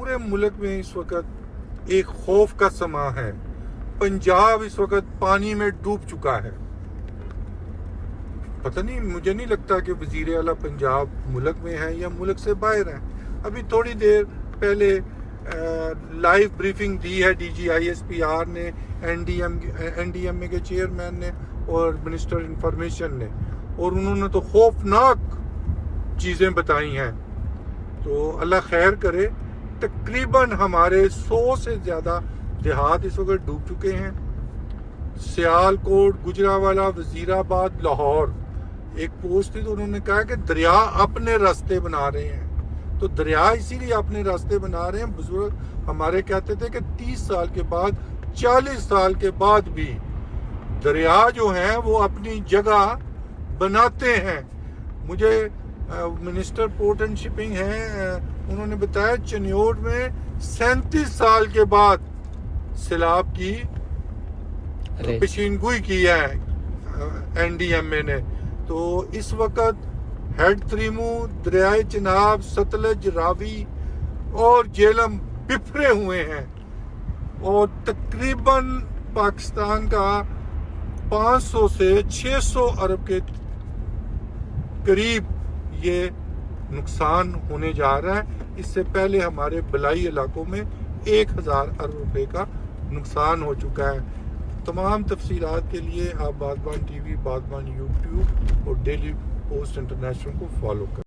پورے ملک میں اس وقت ایک خوف کا سما ہے. پنجاب اس وقت پانی میں ڈوب چکا ہے. پتہ نہیں، مجھے نہیں لگتا کہ وزیر اعلیٰ پنجاب ملک میں ہے یا ملک سے باہر ہیں. ابھی تھوڑی دیر پہلے لائیو بریفنگ دی ہے D G I S P R نے، این ڈی ایم اے کے چیئرمین نے اور منسٹر انفارمیشن نے، اور انہوں نے تو خوفناک چیزیں بتائی ہیں. تو اللہ خیر کرے. تقریباً ہمارے 100 سے زیادہ دیہات اس وقت ڈوب چکے ہیں. سیالکوٹ، گجرانوالہ، وزیر آباد، لاہور. ایک پوسٹ تھی تو انہوں نے کہا کہ دریا اپنے راستے بنا رہے ہیں. تو دریا اسی لیے اپنے راستے بنا رہے ہیں. بزرگ ہمارے کہتے تھے کہ 30 سال کے بعد، 40 سال کے بعد بھی دریا جو ہیں وہ اپنی جگہ بناتے ہیں. مجھے منسٹر پورٹ اینڈ شپنگ ہیں، انہوں نے بتایا چنیوٹ میں 37 سال کے بعد سیلاب کی پیشین گوئی کی ہے این ڈی ایم اے نے. تو اس وقت ہیڈ تریمو، دریائے چناب، ستلج، راوی اور جیلم بفرے ہوئے ہیں، اور تقریباً پاکستان کا 500 سے 600 ارب کے قریب یہ نقصان ہونے جا رہا ہے. اس سے پہلے ہمارے بلائی علاقوں میں 1000 ارب روپے کا نقصان ہو چکا ہے. تمام تفصیلات کے لیے آپ بادبان ٹی وی، بادبان یوٹیوب اور ڈیلی پوسٹ انٹرنیشنل کو فالو کریں.